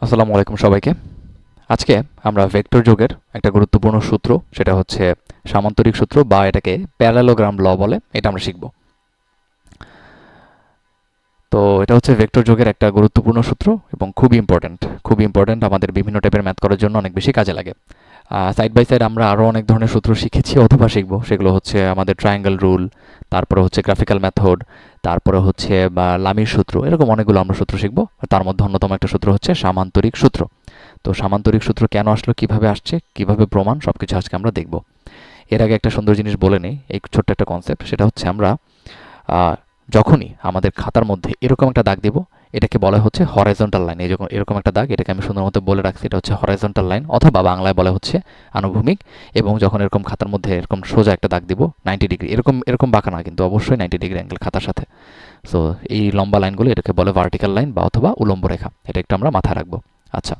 আসসালামু আলাইকুম সবাইকে। আজকে আমরা ভেক্টর যোগের একটা গুরুত্বপূর্ণ সূত্র, সেটা হচ্ছে সামান্তরিক সূত্র বা এটাকে প্যারালোগ্রাম ল বলে, এটা আমরা শিখব। তো এটা হচ্ছে ভেক্টর যোগের একটা গুরুত্বপূর্ণ সূত্র এবং খুবই ইম্পর্ট্যান্ট আমাদের বিভিন্ন টাইপের ম্যাথ করার জন্য অনেক বেশি কাজে লাগে। সাইড বাই সাইড আমরা আরও অনেক ধরনের সূত্র শিখেছি অথবা শিখব, সেগুলো হচ্ছে আমাদের ট্রায়াঙ্গেল রুল, তারপরে হচ্ছে গ্রাফিক্যাল মেথড, তারপরে হচ্ছে বা লামির সূত্র, এরকম অনেকগুলো আমরা সূত্র শিখব। তার মধ্যে অন্যতম একটা সূত্র হচ্ছে সামান্তরিক সূত্র। তো সামান্তরিক সূত্র কেন আসলো, কিভাবে আসছে, কিভাবে প্রমাণ, সবকিছু আজকে আমরা দেখব। এর আগে একটা সুন্দর জিনিস বলে নেই, এই ছোট্ট একটা কনসেপ্ট, সেটা হচ্ছে আমরা যখনই আমাদের খাতার মধ্যে এরকম একটা দাগ দেব, এটাকে বলা হচ্ছে হরাইজন্টাল লাইন। এই যখন এরকম একটা দাগ, এটাকে আমি সুন্দর মতো বলে রাখছি, এটা হচ্ছে হরাইজন্টাল লাইন, অথবা বাংলায় বলা হচ্ছে আনুভূমিক। এবং যখন এরকম খাতার মধ্যে এরকম সোজা একটা দাগ দিব 90 ডিগ্রি, এরকম এরকম বাঁকা না, কিন্তু অবশ্যই 90 ডিগ্রি অ্যাঙ্গেল খাতার সাথে। সো এই লম্বা লাইনগুলো এটাকে বলে ভার্টিক্যাল লাইন বা অথবা উলম্ব রেখা, এটা একটু আমরা মাথায় রাখবো। আচ্ছা,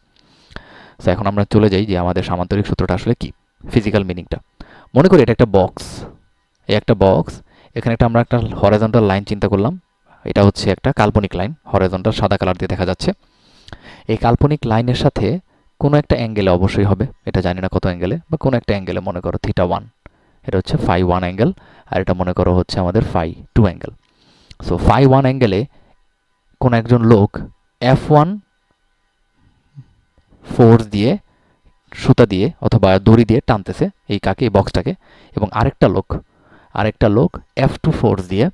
সো এখন আমরা চলে যাই যে আমাদের সামান্তরিক সূত্রটা আসলে কি, ফিজিক্যাল মিনিংটা। মনে করি এটা একটা বক্স, এই একটা বক্স, এখানে আমরা একটা হরাইজন্টাল লাইন চিন্তা করলাম। এটা হচ্ছে একটা কাল্পনিক লাইন, হরাইজন্টাল সাদা কালার দিয়ে দেখা যাচ্ছে। এই কাল্পনিক লাইনের সাথে কোনো একটা অ্যাঙ্গেলে অবশ্যই হবে, এটা জানি না কত অ্যাঙ্গেলে, বা কোনো একটা অ্যাঙ্গেলে মনে করো θ1, এটা হচ্ছে φ1 অ্যাঙ্গেল, আর এটা মনে করো হচ্ছে আমাদের φ2 অ্যাঙ্গেল। সো φ1 অ্যাঙ্গেলে কোনো একজন লোক F1 ফোর্স দিয়ে, সুতা দিয়ে অথবা দড়ি দিয়ে টানতেছে এই বক্সটাকে, এবং আরেকটা লোক F2 ফোর্স দিয়ে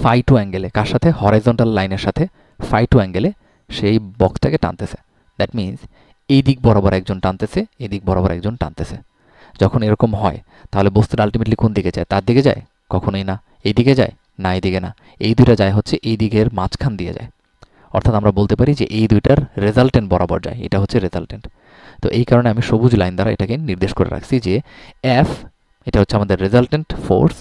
φ2 অ্যাঙ্গেলে, কার সাথে, হরাইজন্টাল লাইনের সাথে φ2 অ্যাঙ্গেলে সেই বক্সটাকে টানতেছে। দ্যাট মিন্স এই দিক বরাবর একজন টানতেছে, এই দিক বরাবর একজন টানতেছে। যখন এরকম হয়, তাহলে বস্তুটা আলটিমেটলি কোন দিকে যায়? তার দিকে যায়? কখনোই না। এই দিকে যায়? না, এই দিকে না। এই দুইটা যায় হচ্ছে এই দিকের মাঝখান দিয়ে যায়। অর্থাৎ আমরা বলতে পারি যে এই দুইটার রেজাল্টেন্ট বরাবর যায়, এটা হচ্ছে রেজাল্টেন্ট। তো এই কারণে আমি সবুজ লাইন দ্বারা এটাকে নির্দেশ করে রাখছি যে এফ, এটা হচ্ছে আমাদের resultant force,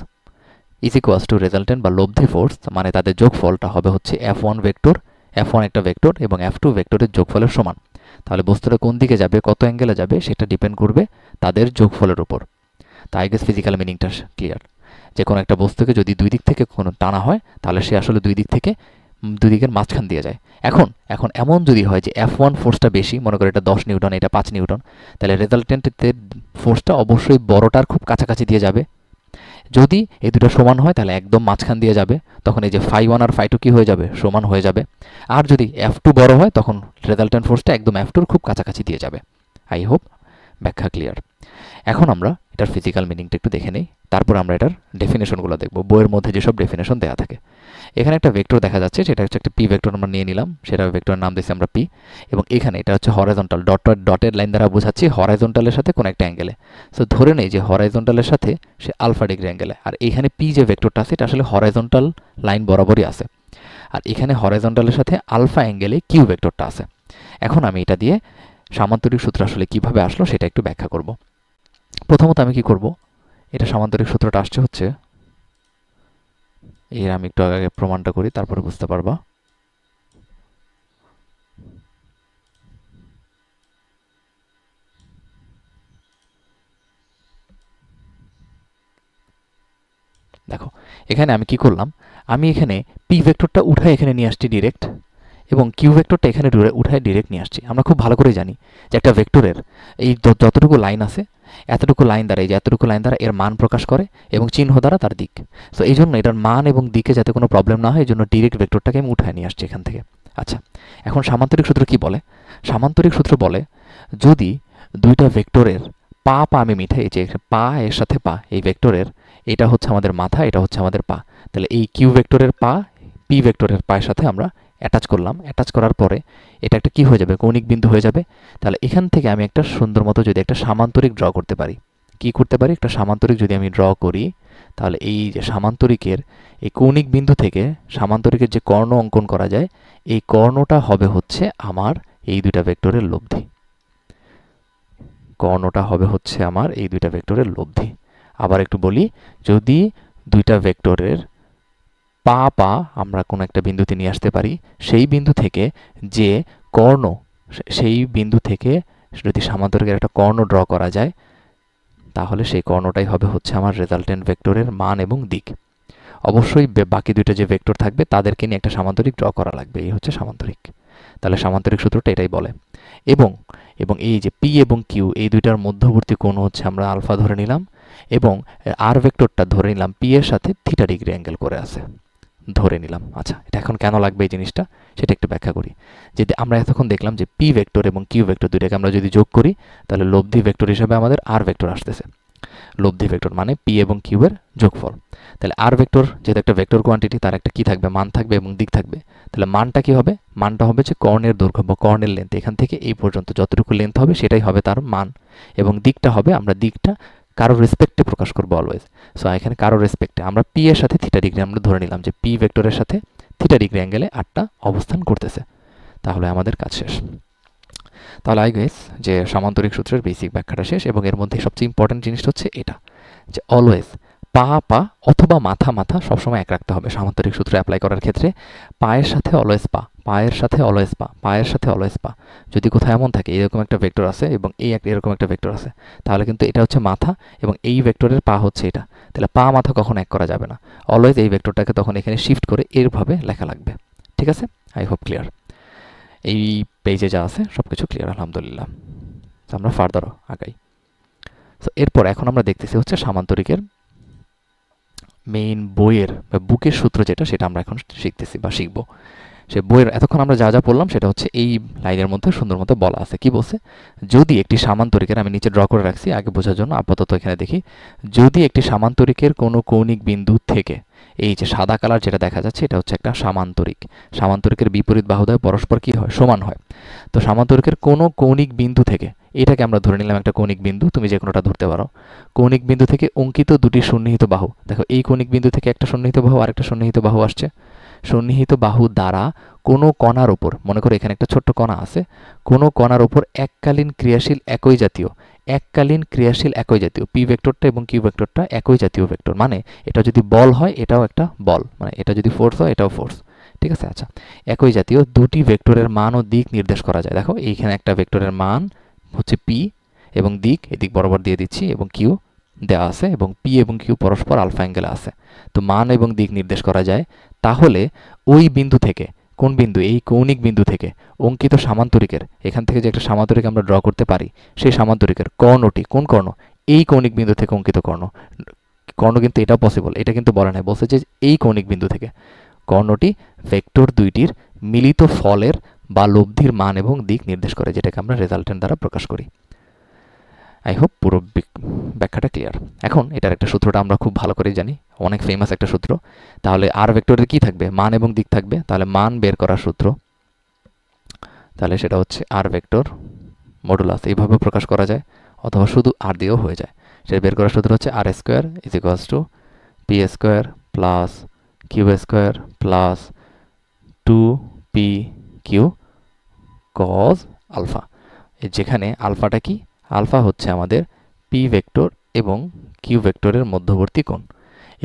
is equals two resultant বা লব্ধি ফোর্স, মানে তাদের যোগফলটা হবে হচ্ছে F1 ভেক্টর, F1 একটা ভেক্টর এবং F2 ভেক্টরের যোগফলের সমান। তাহলে বস্তুটা কোন দিকে যাবে, কত অ্যাঙ্গেলে যাবে, সেটা ডিপেন্ড করবে তাদের যোগফলের উপর। তো আই গেস ফিজিক্যাল মিনিংটা ক্লিয়ার, যে কোনো একটা বস্তুকে যদি দুই দিক থেকে কোনো টানা হয়, তাহলে সে আসলে দুই দিকের মাঝখান দিয়ে যায়। এখন এখন এমন যদি হয় যে F1 ফোর্সটা বেশি, মনে করো এটা 10 নিউটন, এটা 5 নিউটন, তাহলে রেজাল্টেন্টের ফোর্সটা অবশ্যই বড়টার খুব কাছাকাছি দিয়ে যাবে। যদি এই দুটো সমান হয়, তাহলে একদম মাঝখান দিয়ে যাবে, তখন এই যে φ1 আর φ2 কি হয়ে যাবে, সমান হয়ে যাবে। আর যদি F2 বড় হয়, তখন রেজাল্টেন্ট ফোর্সটা একদম F2 খুব কাছাকাছি দিয়ে যাবে। আই হোপ ব্যাখ্যা ক্লিয়ার। এখন আমরা এটার ফিজিক্যাল মিনিংটা একটু দেখে নেই, তারপর আমরা এটার ডেফিনেশনগুলো দেখব, বইয়ের মধ্যে যেসব ডেফিনেশন দেওয়া থাকে। এখানে একটা ভেক্টর দেখা যাচ্ছে, সেটা হচ্ছে একটা পি ভেক্টর আমরা নিয়ে নিলাম, সেটা ভেক্টরের নাম দিয়েছি আমরা পি। এবং এখানে এটা হচ্ছে হরাইজন্টাল, ডটেড লাইন দ্বারা বোঝাচ্ছি হরাইজন্টালের সাথে কোনো একটা অ্যাঙ্গেলে। সো ধরে নেই যে হরাইজন্টালের সাথে সে আলফা ডিগ্রি অ্যাঙ্গেলে, আর এখানে পি যে ভেক্টরটা আছে এটা আসলে হরাইজন্টাল লাইন বরাবরই আছে, আর এখানে হরাইজন্টালের সাথে আলফা অ্যাঙ্গেলে কিউ ভেক্টরটা আছে। এখন আমি এটা দিয়ে সামান্তরিক সূত্র আসলে কিভাবে আসলো সেটা একটু ব্যাখ্যা করব। প্রথমত আমি কি করব, এটা সামান্তরিক সূত্রটা আসছে হচ্ছে, এর আমি একটু আগে প্রমাণটা করি, তারপরে বুঝতে পারবা। দেখো এখানে আমি কি করলাম, আমি এখানে পি ভেক্টরটা উঠায় এখানে নিয়ে আসছি ডিরেক্ট, এবং কিউ ভেক্টরটা এখানে উঠায় ডিরেক্ট নিয়ে আসছি। আমরা খুব ভালো করে জানি যে একটা ভেক্টরের এই যতটুকু লাইন আছে, এতটুকু লাইন দ্বারা, এই যে এতটুকু লাইন দ্বারা এর মান প্রকাশ করে এবং চিহ্ন দ্বারা তার দিক। সো এই জন্য এটার মান এবং দিকে যাতে কোনো প্রবলেম না হয়, এই জন্য ডিরেক্ট ভেক্টরটাকে আমি উঠায় নিয়ে আসছি এখান থেকে। আচ্ছা, এখন সামান্তরিক সূত্র কি বলে? সামান্তরিক সূত্র বলে, যদি দুইটা ভেক্টরের পা আমি মিঠাই, যে পা এর সাথে পা, এই ভেক্টরের এটা হচ্ছে আমাদের মাথা, এটা হচ্ছে আমাদের পা, তাহলে এই কিউ ভেক্টরের পা পি ভেক্টরের পায়ের সাথে আমরা অ্যাটাচ করলাম। অ্যাটাচ করার পরে এটা একটা কি হয়ে যাবে, কৌণিক বিন্দু হয়ে যাবে। তাহলে এখান থেকে আমি একটা সুন্দর মতো যদি একটা সামান্তরিক ড্র করতে পারি, কি করতে পারি, একটা সামান্তরিক যদি আমি ড্র করি, তাহলে এই যে সামান্তরিকের এই কৌণিক বিন্দু থেকে সামান্তরিকের যে কর্ণ অঙ্কন করা যায়, এই কর্ণটা হবে হচ্ছে আমার এই দুইটা ভেক্টরের লব্ধি। কর্ণটা হবে হচ্ছে আমার এই দুইটা ভেক্টরের লব্ধি। আবার একটু বলি, যদি দুইটা ভেক্টরের পা আমরা কোনো একটা বিন্দুতে নিয়ে আসতে পারি, সেই বিন্দু থেকে যে কর্ণ, সেই বিন্দু থেকে যদি সামান্তরিকের একটা কর্ণ ড্র করা যায়, তাহলে সেই কর্ণটাই হবে হচ্ছে আমার রেজাল্টেন্ট ভেক্টরের মান এবং দিক। অবশ্যই বাকি দুইটা যে ভেক্টর থাকবে তাদেরকে নিয়ে একটা সামান্তরিক ড্র করা লাগবে, এই হচ্ছে সামান্তরিক। তাহলে সামান্তরিক সূত্রটা এটাই বলে। এবং এবং এই যে পি এবং কিউ এই দুইটার মধ্যবর্তী কোণ হচ্ছে আমরা আলফা ধরে নিলাম, এবং আর ভেক্টরটা ধরে নিলাম পি এর সাথে থিটা ডিগ্রি অ্যাঙ্গেল করে আছে, ধরে নিলাম। আচ্ছা, এটা এখন কেন লাগবে এই জিনিসটা সেটা একটু ব্যাখ্যা করি। যদি আমরা এতক্ষণ দেখলাম যে পি ভেক্টর এবং কিউ ভেক্টর দুইটাকে আমরা যদি যোগ করি, তাহলে লব্ধি ভেক্টর হিসাবে আমাদের আর ভেক্টর আসতেছে। লব্ধি ভেক্টর মানে পি এবং কিউ এর যোগফল। তাহলে আর ভেক্টর যেহেতু একটা ভেক্টর কোয়ান্টিটি, তার একটা কি থাকবে, মান থাকবে এবং দিক থাকবে। তাহলে মানটা কি হবে? মানটা হবে যে কর্ণের দৈর্ঘ্য বা কর্ণের লেন্থ, এখান থেকে এই পর্যন্ত যতটুকু লেন্থ হবে সেটাই হবে তার মান। এবং দিকটা হবে, আমরা দিকটা কারোর রেসপেক্টে প্রকাশ করবো অলওয়েজ। সো এখানে কারোর রেসপেক্টে আমরা পি এর সাথে থিটা ডিগ্রি আমরা ধরে নিলাম যে পি ভেক্টরের সাথে থিটা ডিগ্রি অ্যাঙ্গেলে আরটা অবস্থান করতেছে। তাহলে আমাদের কাজ শেষ। তাহলে আই গেস যে সামান্তরিক সূত্রের বেসিক ব্যাখ্যাটা শেষ, এবং এর মধ্যে সবচেয়ে ইম্পর্টেন্ট জিনিসটা হচ্ছে এটা যে অলওয়েজ পা পা অথবা মাথা মাথা সবসময় এক রাখতে হবে সামান্তরিক সূত্র অ্যাপ্লাই করার ক্ষেত্রে। পায়ের সাথে অলওয়েজ পা, পায়ের সাথে অলওয়েজ পা, পায়ের সাথে অলওয়েজ পা। যদি কোথাও এমন থাকে এরকম একটা ভেক্টর আছে এবং এরকম একটা ভেক্টর আছে, তাহলে কিন্তু এটা হচ্ছে মাথা এবং এই ভেক্টরের পা হচ্ছে এটা। তাহলে পা মাথা কখনো এক করা যাবে না, অলওয়েজ এই ভেক্টরটাকে তখন এখানে শিফট করে এরভাবে লেখা লাগবে। ঠিক আছে? I hope clear. এই পেজে যা আছে সব কিছু ক্লিয়ার আলহামদুলিল্লাহ। তো আমরা ফার্দারও আগাই। সো এরপর এখন আমরা দেখতেছি হচ্ছে সামান্তরিকের মেইন বইয়ের বা বুকের সূত্র যেটা, সেটা আমরা এখন শিখতেছি বা শিখব। সে বইয়ের এতক্ষণ আমরা যা যা পড়লাম সেটা হচ্ছে এই লাইনের মধ্যে সুন্দর মতো বলা আছে। কি বলছে? যদি একটি সামান্তরিকের, আমি নিচে ড্র করে রাখছি আগে বোঝার জন্য, আপাতত এখানে দেখি, যদি একটি সামান্তরিকের কোনো কৌণিক বিন্দু থেকে, এই যে সাদা কালার যেটা দেখা যাচ্ছে এটা হচ্ছে একটা সামান্তরিক। সামান্তরিকের বিপরীত বাহুদ্বয় পরস্পর কি হয়? সমান হয়। তো সামান্তরিকের কোনো কৌণিক বিন্দু থেকে, এটাকে আমরা ধরে নিলাম একটা কৌণিক বিন্দু, তুমি যে কোনোটা ধরতে পারো। কৌণিক বিন্দু থেকে অঙ্কিত দুটি সন্নিহিত বাহু, দেখো এই কৌণিক বিন্দু থেকে একটা সন্নিহিত বাহু আর একটা সন্নিহিত বাহু আসছে। সন্নিহিত বাহু দ্বারা কোনো কণার উপর, মনে করো এখানে একটা ছোট্ট কণা আছে, কোনো কণার উপর এককালীন ক্রিয়াশীল একই জাতীয়, এককালীন ক্রিয়াশীল একই জাতীয় পি ভেক্টরটা এবং কিউ ভেক্টরটা একই জাতীয় ভেক্টর, মানে এটা যদি বল হয় এটাও একটা বল, মানে এটা যদি ফোর্স হয় এটাও ফোর্স। ঠিক আছে? আচ্ছা, একই জাতীয় দুটি ভেক্টরের মান ও দিক নির্দেশ করা যায়। দেখো এইখানে একটা ভেক্টরের মান হচ্ছে পি এবং দিক এদিক বরাবর দিয়ে দিচ্ছি এবং কিউ দেওয়া আছে, এবং পি এবং কিউ পরস্পর আলফা অ্যাঙ্গেলে আছে। তো মান এবং দিক নির্দেশ করা যায়। তাহলে ওই বিন্দু থেকে, কোন বিন্দু? এই কৌণিক বিন্দু থেকে অঙ্কিত সামান্তরিকের, এখান থেকে যে একটা সামান্তরিক আমরা ড্র করতে পারি, সেই সামান্তরিকের কর্ণটি, কোন কর্ণ? এই কৌণিক বিন্দু থেকে অঙ্কিত কর্ণ। কর্ণ কিন্তু এটাও পসিবল, এটা কিন্তু বলা নাই, বলছে যে এই কৌণিক বিন্দু থেকে কর্ণটি ভেক্টর দুইটির মিলিত ফলের বা লব্ধির মান এবং দিক নির্দেশ করে, যেটাকে আমরা রেজাল্টেন্ট দ্বারা প্রকাশ করি। আই হোপ পুরো ব্যাখ্যাটা ক্লিয়ার। এখন এটার একটা সূত্রটা আমরা খুব ভালো করে জানি, অনেক ফেমাস একটা সূত্র। তাহলে আর ভেক্টরের কি থাকবে? মান এবং দিক থাকবে। তাহলে মান বের করার সূত্র, তাহলে সেটা হচ্ছে আর ভেক্টর মডুলাস, এইভাবে প্রকাশ করা যায়, অথবা শুধু আর দিয়েও হয়ে যায়। সেটা বের করার সূত্র হচ্ছে আর square is equals to P square plus Q square plus 2p Q cos alpha. যেখানে আলফাটা কি? আলফা হচ্ছে আমাদের পি ভেক্টর এবং কিউ ভেক্টরের মধ্যবর্তী কোণ,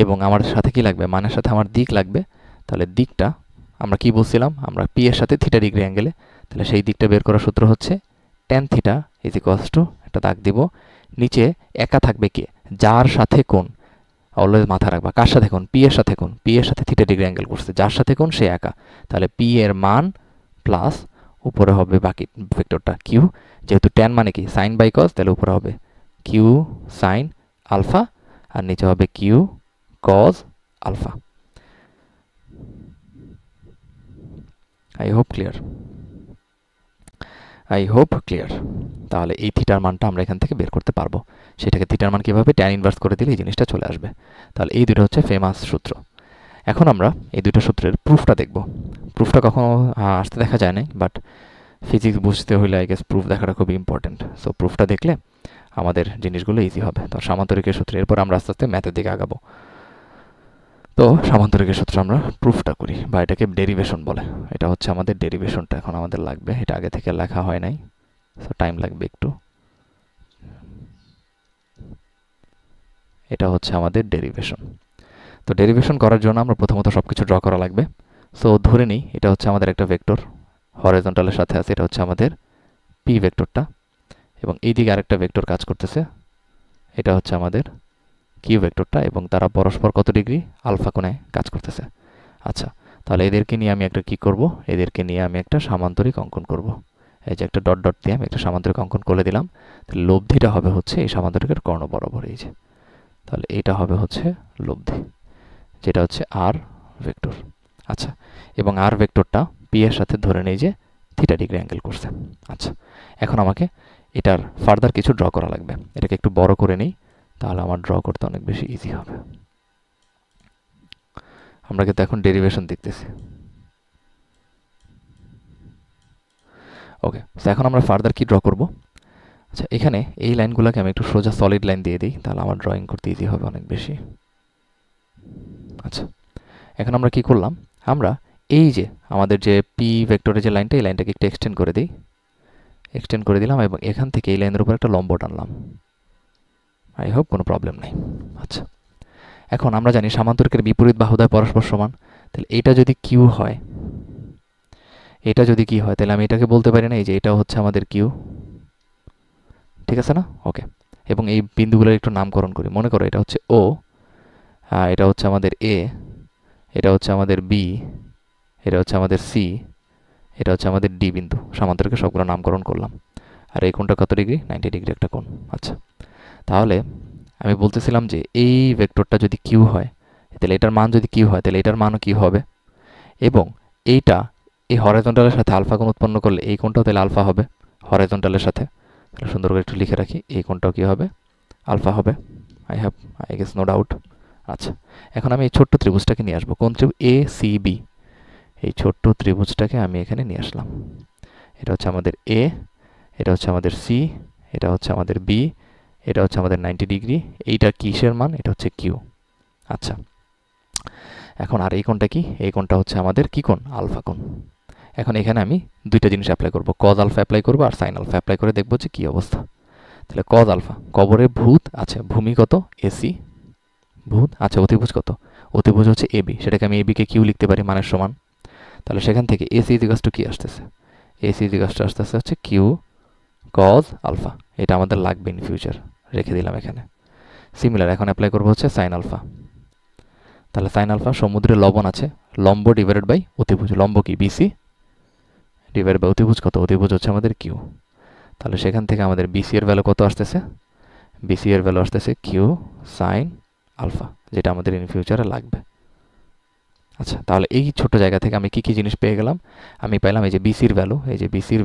এবং আমার সাথে কি লাগবে? মানের সাথে আমার দিক লাগবে। তাহলে দিকটা আমরা কি বলছিলাম? আমরা পি এর সাথে থিটা ডিগ্রি অ্যাঙ্গেলে, তাহলে সেই দিকটা বের করার সূত্র হচ্ছে tan theta is equals two, একটা দাগ দিব, নিচে একা থাকবে কে? যার সাথে কোণ, অলওয়েজ মাথা রাখবা, কার সাথে কোণ? পি এর সাথে কোণ, পি এর সাথে থিটা ডিগ্রি অ্যাঙ্গেল করছে, যার সাথে কোণ সে একা। তাহলে পি এর মান প্লাস উপরে হবে বাকি ভেক্টরটা কিউ, যেহেতু ট্যান মানে কি? সাইন বাই কজ, তাহলে উপরে হবে কিউ সাইন আলফা আর নিচে হবে q cos alpha. I hope clear, I hope clear. তাহলে এই থিটার মানটা আমরা এখান থেকে বের করতে পারবো। সেটাকে থিটার মান কীভাবে? ট্যান ইনভার্স করে দিলে এই জিনিসটা চলে আসবে। তাহলে এই দুটো হচ্ছে ফেমাস সূত্র। এখন আমরা এই দুটো সূত্রের প্রুফটা দেখব। প্রুফটা কখনো আসতে দেখা যায় না, বাট ফিজিক্স বুঝতে হলে আই গেস প্রুফ দেখাটা খুবই ইম্পর্টেন্ট। সো প্রুফটা দেখলে আমাদের জিনিসগুলো ইজি হবে। তো সামান্তরিকের সূত্র, এরপর আমরা আস্তে আস্তে ম্যাথের দিকে আগাবো। তো সামান্তরিকের সূত্র আমরা প্রুফটা করি, বা এটাকে ডেরিভেশন বলে। এটা হচ্ছে আমাদের ডেরিভেশনটা এখন আমাদের লাগবে, এটা আগে থেকে লেখা হয় নাই, সো টাইম লাগবে একটু। এটা হচ্ছে আমাদের ডেরিভেশন। তো ডেরিভেশন করার জন্য আমরা প্রথমত সব কিছু ড্র করা লাগবে। সো ধরে নিই এটা হচ্ছে আমাদের একটা ভেক্টর, হরাইজন্টালের সাথে আছে, এটা হচ্ছে আমাদের পি ভেক্টরটা, এবং এইদিকে আরেকটা ভেক্টর কাজ করতেছে, এটা হচ্ছে আমাদের কিউ ভেক্টরটা, এবং তারা পরস্পর কত ডিগ্রি? আলফা কোণে কাজ করতেছে। আচ্ছা, তাহলে এদেরকে নিয়ে আমি একটা কি করব, এদেরকে নিয়ে আমি একটা সামান্তরিক অঙ্কন করব। এই যে একটা ডট ডট দিয়ে আমি একটা সামান্তরিক অঙ্কন করে দিলাম। তাহলে লব্ধিটা হবে হচ্ছে এই সামান্তরিকের কর্ণ বরাবর, এই যে, তাহলে এটা হবে হচ্ছে লব্ধি, যেটা হচ্ছে আর ভেক্টর। আচ্ছা, এবং আর ভেক্টরটা পি এর সাথে ধরে নেই যে থিটা ডিগ্রি অ্যাঙ্গেল করছে। আচ্ছা, এখন আমাকে এটার ফার্দার কিছু ড্র করা লাগবে। এটাকে একটু বড় করে নিই, তাহলে আমার ড্র করতে অনেক বেশি ইজি হবে। আমরা কিন্তু এখন ডেরিভেশন দেখতেছি। ওকে, তো এখন আমরা ফার্দার কি ড্র করব? আচ্ছা, এখানে এই লাইনগুলোকে আমি একটু সোজা সলিড লাইন দিয়ে দিই, তাহলে আমার ড্রয়িং করতে ইজি হবে অনেক বেশি। আচ্ছা, এখন আমরা কি করলাম, আমরা এই যে আমাদের যে পি ভেক্টরের যে লাইনটা, এই লাইনটাকে একটু এক্সটেন্ড করে দিই, এক্সটেন্ড করে দিলাম, এবং এখান থেকে এই লাইনের উপর একটা লম্ব টানলাম। আই হোপ কোনো প্রবলেম নেই। আচ্ছা, এখন আমরা জানি সামান্তরিকের বিপরীত বাহুদ্বয় পরস্পর সমান। তাহলে এটা যদি কিউ হয়, এটা যদি কি হয়, তাহলে আমি এটাকে বলতে পারি না এই যে এটা হচ্ছে আমাদের কিউ, ঠিক আছে না? ওকে, এবং এই বিন্দুগুলোর একটু নামকরণ করি। মনে করো এটা হচ্ছে ও, এটা হচ্ছে আমাদের এ, এটা হচ্ছে আমাদের বি, এটা হচ্ছে আমাদের সি, এটা হচ্ছে আমাদের ডি বিন্দু। সামান্তরিকের সবগুলো নামকরণ করলাম। আর এই কোণটা কত ডিগ্রি? 90 ডিগ্রি একটা কোণ। আচ্ছা, তাহলে আমি বলতেছিলাম যে এই ভেক্টরটা যদি কিউ হয়, তাহলে এটার মান যদি কিউ হয়, তাহলে এটার মানও কিউ হবে, এবং এইটা এই হরাইজন্টালের সাথে আলফা কোণ উৎপন্ন করলে এই কোণটাও তাহলে আলফা হবে হরাইজন্টালের সাথে। তাহলে সুন্দর করে একটু লিখে রাখি, এই কোণটাও কি হবে? আলফা হবে। I guess no doubt. আচ্ছা, এখন আমি এই ছোট্ট ত্রিভুজটাকে নিয়ে আসবো। কোন ত্রিভুজ? A C B. এই ছোট্ট ত্রিভুজটাকে আমি এখানে নিয়ে আসলাম। এটা হচ্ছে আমাদের এ, এটা হচ্ছে আমাদের সি, এটা হচ্ছে আমাদের বি, এটা হচ্ছে আমাদের 90 ডিগ্রি। এইটা কিসের মান? এটা হচ্ছে কিউ। আচ্ছা, এখন আর এই কোণটা কি? এই কোণটা হচ্ছে আমাদের কি কোণ? আলফা কোণ। এখন এখানে আমি দুইটা জিনিস অ্যাপ্লাই করব, কজ আলফা অ্যাপ্লাই করব আর সাইন আলফা অ্যাপ্লাই করে দেখবো যে কী অবস্থা। তাহলে কজ আলফা, কবরে ভূত, আচ্ছা ভূমি কত? এসি, ভূত, আচ্ছা অতিভুজ কত? অতিভুজ হচ্ছে এবি, সেটাকে আমি এবিকে কিউ লিখতে পারি মানের সমান। তাহলে সেখান থেকে এসি ইজিকাস টু কি আসতেছে? এসি ইজিকাস টু আসতেছে হচ্ছে কিউ কজ আলফা। এটা আমাদের লাগবে ইন ফিউচার, রেখে দিলাম এখানে। সিমিলার এখন অ্যাপ্লাই করবো হচ্ছে সাইন আলফা। তাহলে সাইন আলফা, সমুদ্রে লবণ আছে, লম্ব ডিভাইডেড বাই অতিভুজ। লম্ব কি? বিসি, ডিভাইডেড বাই অতিভুজ কত? অতিভুজ হচ্ছে আমাদের কিউ। তাহলে সেখান থেকে আমাদের বিসি এর ভ্যালু কত আসতেছে? বিসি এর ভ্যালু আসতেছে কিউ সাইন আলফা, যেটা আমাদের ইন ফিউচারে লাগবে। আচ্ছা, তাহলে এই ছোট জায়গা থেকে আমি কি কি জিনিস পেয়ে গেলাম? আমি পেলাম এই যে বিসির ভ্যালু, এই যে বিসির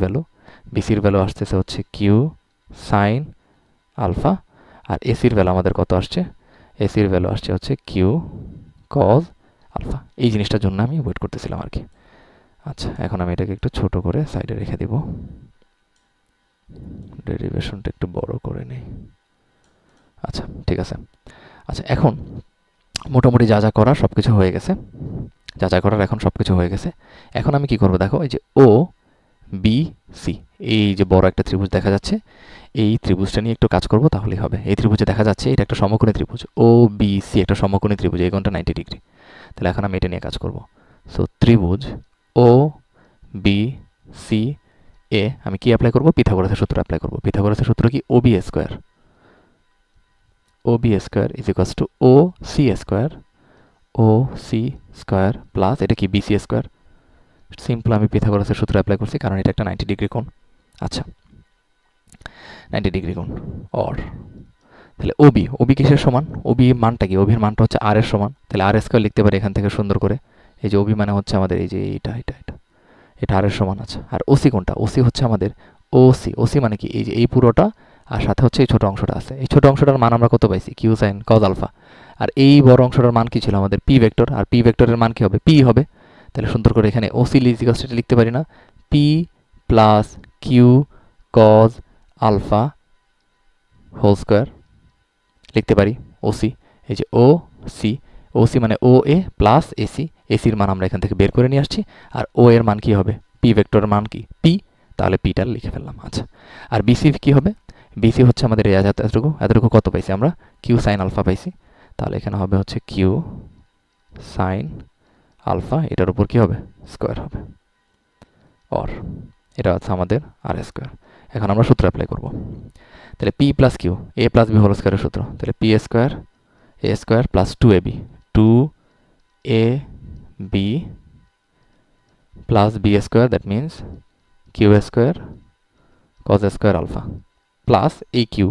ভ্যালু আসতেছে হচ্ছে কিউ সাইন আলফা, আর এসির ভ্যালু আমাদের কত আসছে? এসির ভ্যালু আসছে হচ্ছে কিউ কজ আলফা। এই জিনিসটার জন্য আমি ওয়েট করতেছিলাম আর কি। আচ্ছা, এখন আমি এটাকে একটু ছোট করে সাইডে রেখে দিব, ডেরিভেশনটা একটু বড় করে নিই। আচ্ছা, ঠিক আছে। আচ্ছা, এখন মোটামুটি যা যা করার সব কিছু হয়ে গেছে, যা যা করার এখন সব কিছু হয়ে গেছে। এখন আমি কি করব দেখো, এই যে ও বি সি, এই যে বড় একটা ত্রিভুজ দেখা যাচ্ছে, এই ত্রিভুজটা নিয়ে একটু কাজ করব, তাহলেই হবে। এই ত্রিভুজে দেখা যাচ্ছে এটা একটা সমকোণী ত্রিভুজ, ও বি সি একটা সমকোণী ত্রিভুজ, এই কোণটা 90 ডিগ্রি। তাহলে এখন আমি এটা নিয়ে কাজ করব। সো ত্রিভুজ ও বি সি এ আমি কি অ্যাপ্লাই করব? পিথাগোরাসের সূত্র অ্যাপ্লাই করব। পিথাগোরাসের সূত্র কি? O B square, O B square is equals to O C square, O C square plus এটা কি? BC square. সিম্পল আমি পিথাগোরাসের সূত্র অ্যাপ্লাই করছি, কারণ এটা একটা 90 ডিগ্রি কোণ। আচ্ছা, 90 ডিগ্রি কোণ। অর তাহলে ওবি, ওবি কিসের সমান? ওবি মানটা কি? ওবির মানটা হচ্ছে আর এর সমান। তাহলে আর স্কোয়ার লিখতে পারি এখান থেকে সুন্দর করে। এই যে ওবি মানে হচ্ছে আমাদের এই যে এটা আর এর সমান আছে। আর ওসি কোনটা? ওসি হচ্ছে আমাদের ওসি। ওসি মানে কি? এই যে এই পুরোটা, আর সাথে হচ্ছে এই ছোট অংশটা আছে। এই ছোট অংশটার মান আমরা কত পাইছি? Q sine cos alpha. আর এই বড় অংশটার মান কি ছিল? আমাদের পি ভেক্টর। আর পি ভেক্টরের মান কি হবে? পি হবে। তাহলে সুন্দর করে এখানে ওসি লিজিকাসটা লিখতে পারি না? P plus q cos alpha whole square লিখতে পারি ওসি। এই যে ও সি, ওসি মানে ও এ প্লাস এসি। এসির মান আমরা এখান থেকে বের করে নিয়ে আসছি। আর ও এর মান কি হবে? পি ভেক্টরের মান কি? পি। তাহলে পিটা লিখে ফেললাম। আচ্ছা, আর বিসি কি হবে? বিসি হচ্ছে আমাদের এতটুকু কত পাইছি আমরা? কিউ সাইন আলফা পাইছি। তাহলে এখানে হবে হচ্ছে কিউ সাইন আলফা, এটার উপর কি হবে? স্কোয়ার হবে। অর এটা হচ্ছে আমাদের আর স্কোয়ার। এখন আমরা সূত্র অ্যাপ্লাই করব। তাহলে p plus q, a plus b whole স্কোয়ারের সূত্র। তাহলে p square plus 2ab, 2ab plus b square, that means q square cos square alpha, plus এই কিউ,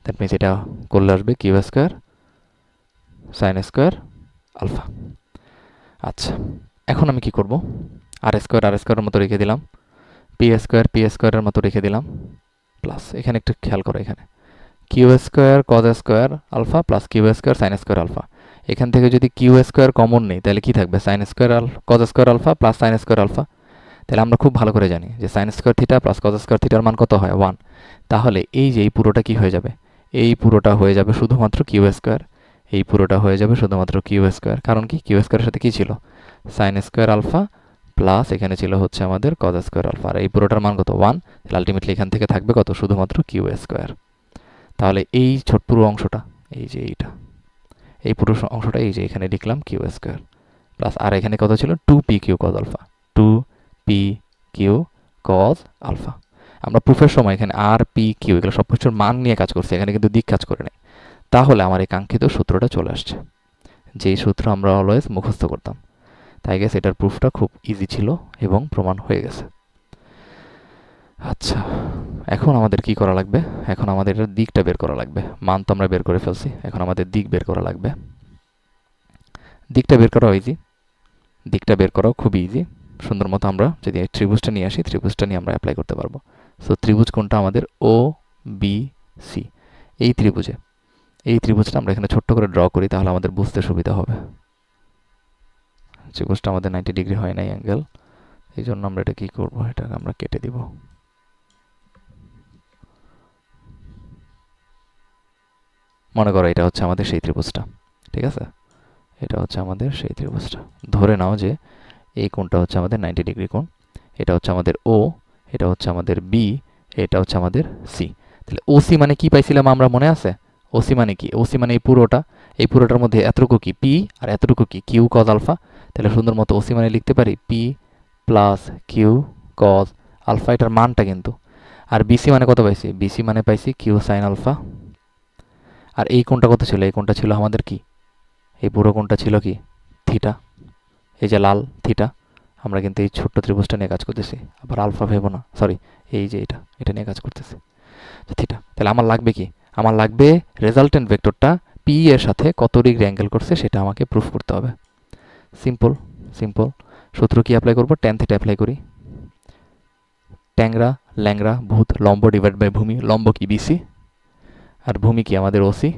দ্যাট মিনস এটা করলে আসবে q square sine square alpha. আচ্ছা, এখন আমি কি করব, আর স্কোয়ারের মতো রেখে দিলাম, পি স্কোয়ারের মতো রেখে দিলাম, প্লাস এখানে একটু খেয়াল করো, এখানে q square cos square alpha plus Q square sine square alpha. এখান থেকে যদি কিউ স্কোয়ার কমন নেই তাহলে কি থাকবে, sine square cos square alpha plus sine square alpha. তাহলে আমরা খুব ভালো করে জানি যে sine square theta plus cos square থিটার মান কত হয়, 1। তাহলে এই যে এই পুরোটা কি হয়ে যাবে, এই পুরোটা হয়ে যাবে শুধুমাত্র কিউ স্কোয়ার, এই পুরোটা হয়ে যাবে শুধুমাত্র কিউ স্কোয়ার। কারণ কি, কিউ স্কোয়ারের সাথে কি ছিল, সাইন স্কোয়ার আলফা প্লাস এখানে ছিল হচ্ছে আমাদের কজ স্কোয়ার আলফা, আর এই পুরোটার মান কত, 1। তাহলে আলটিমেটলি এখান থেকে থাকবে কত, শুধুমাত্র কিউ স্কোয়ার। তাহলে এই ছোট পুরো অংশটা, এই যে এইটা, এই পুরো অংশটা এই যে এখানে লিখলাম কিউ স্কোয়ার প্লাস, আর এখানে কত ছিল, 2p Q cos alpha, 2p Q cos alpha. আমরা প্রুফের সময় এখানে আর পি কিউ এগুলো সব কিছুর মান নিয়ে কাজ করছি, এখানে কিন্তু দিক কাজ করে নেই। তাহলে আমার এই কাঙ্ক্ষিত সূত্রটা চলে আসছে, যেই সূত্র আমরা অলওয়েজ মুখস্থ করতাম। তাই গেছে এটার প্রুফটা খুব ইজি ছিল এবং প্রমাণ হয়ে গেছে। আচ্ছা, এখন আমাদের কি করা লাগবে, এখন আমাদের এটার দিকটা বের করা লাগবে। মান তো আমরা বের করে ফেলছি, এখন আমাদের দিক বের করা লাগবে। দিকটা বের করা ইজি, দিকটা বের করাও খুবই ইজি। সুন্দর মতো আমরা যদি এই ত্রিভুজটা নিয়ে আসি, ত্রিভুজটা নিয়ে আমরা অ্যাপ্লাই করতে পারবো। সো ত্রিভুজ কোনটা, আমাদের ও বি সি, এই ত্রিভুজটা আমরা এখানে ছোট্ট করে ড্র করি, তাহলে আমাদের বুঝতে সুবিধা হবে। ত্রিভুজটা আমাদের 90 ডিগ্রি হয় নাই অ্যাঙ্গেল, এই জন্য আমরা এটা কি করবো, এটাকে আমরা কেটে দিব। মনে করো এটা হচ্ছে আমাদের সেই ত্রিভুজটা, ঠিক আছে, এটা হচ্ছে আমাদের সেই ত্রিভুজটা। ধরে নাও যে এই কোণটা হচ্ছে আমাদের 90 ডিগ্রি কোণ, এটা হচ্ছে আমাদের ও, এটা হচ্ছে আমাদের বি, এটা হচ্ছে আমাদের সি। তাহলে ওসি মানে কি পাইছিলাম আমরা, মনে আছে? ওসি মানে কি, ওসি মানে এই পুরোটার মধ্যে এতটুকু কি পি আর এতটুকু কি কিউ কজ আলফা। তাহলে সুন্দর মতো ওসি মানে লিখতে পারি p plus q cos alpha, এটার মানটা কিন্তু। আর বিসি মানে কত পাইছি, বিসি মানে পাইছি কিউ সাইন আলফা। আর এই কোণটা কত ছিল, এই কোণটা ছিল আমাদের কি, এই পুরো কোণটা ছিল কি থিটা, এই যে লাল থিটা। আমরা কিন্তু এই ছোট্ট ত্রিভুজটা নিয়ে কাজ করতেছি, আবার আলফা ভেবো না, সরি, এই যে এটা নিয়ে কাজ করতেছি থিটা। তাহলে আমার লাগবে কি, আমার লাগবে রেজাল্টেন্ট ভেক্টরটা পি এর সাথে কত ডিগ্রি অ্যাঙ্গেল করছে সেটা আমাকে প্রুফ করতে হবে। সিম্পল সূত্র কি অ্যাপ্লাই করবো, ট্যান থিটা অ্যাপ্লাই করি। ট্যাংরা ল্যাংরা ভূত, লম্ব ডিভাইড বাই ভূমি, লম্ব কি বিসি আর ভূমি কি আমাদের ওসি।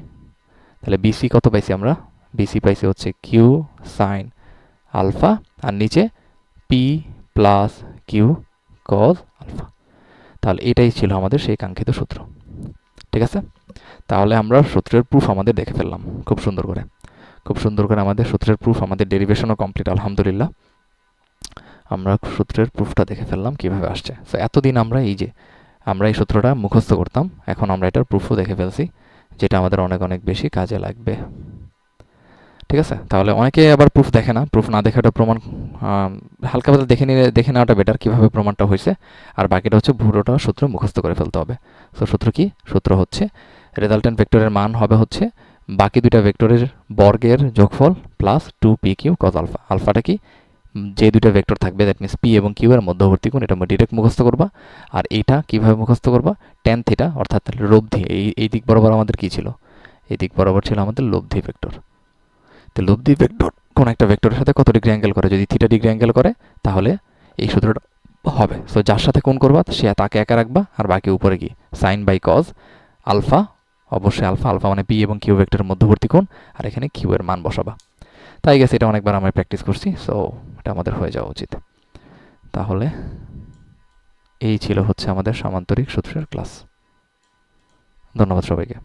তাহলে বিসি কত পাইছি আমরা, বিসি পাইছি হচ্ছে কিউ সাইন আলফা, আর নিচে p plus q cos alpha. তাহলে এটাই ছিল আমাদের সেই কাঙ্ক্ষিত সূত্র, ঠিক আছে। তাহলে আমরা সূত্রের প্রুফ আমাদের দেখে ফেললাম খুব সুন্দর করে আমাদের সূত্রের প্রুফ, আমাদের ডেরিভেশনও কমপ্লিট আলহামদুলিল্লাহ। আমরা সূত্রের প্রুফটা দেখে ফেললাম কিভাবে আসছে। সো এতদিন আমরা এই সূত্রটা মুখস্থ করতাম, এখন আমরা এটার প্রুফও দেখে ফেলছি, যেটা আমাদের অনেক অনেক বেশি কাজে লাগবে, ঠিক আছে। তাহলে অনেকে আবার প্রুফ দেখে না, প্রুফ না দেখে ওটা প্রমাণ হালকা পাতলা দেখে নেওয়াটা বেটার, কীভাবে প্রমাণটা হয়েছে। আর বাকিটা হচ্ছে পুরোটা সূত্র মুখস্থ করে ফেলতে হবে। সো সূত্র কি, সূত্র হচ্ছে রেজাল্টেন্ট ভেক্টরের মান হবে হচ্ছে বাকি দুইটা ভেক্টরের বর্গের যোগফল plus 2p Q cos alpha. আলফাটা কি, যে দুইটা ভেক্টর থাকবে দ্যাট মিনস পি এবং কিউ এর মধ্যবর্তী কোণ, এটা ডিরেক্ট মুখস্থ করবা। আর এইটা কিভাবে মুখস্থ করবা, ট্যান থিটা অর্থাৎ লব্ধি, এই দিক বরাবর আমাদের কি ছিল, এই দিক বরাবর ছিল আমাদের লব্ধি ভেক্টর। তো লব্ধি ভেক্টর কোন একটা ভেক্টরের সাথে কত ডিগ্রি অ্যাঙ্গেল করে, যদি থিটা ডিগ্রি অ্যাঙ্গেল করে তাহলে এই সূত্রটা হবে। সো যার সাথে কোণ করবা সে তাকে একা রাখবা, আর বাকি উপরে কি সাইন বাই কজ আলফা, অবশ্যই আলফা মানে পি এবং কিউ ভেক্টরের মধ্যবর্তী কোণ, আর এখানে কিউ এর মান বসাবা। তাই গেছে এটা অনেকবার আমরা প্র্যাকটিস করছি, সো এটা আমাদের হয়ে যাওয়া উচিত। তাহলে এই ছিল হচ্ছে আমাদের সামান্তরিক সূত্রের ক্লাস। ধন্যবাদ সবাইকে।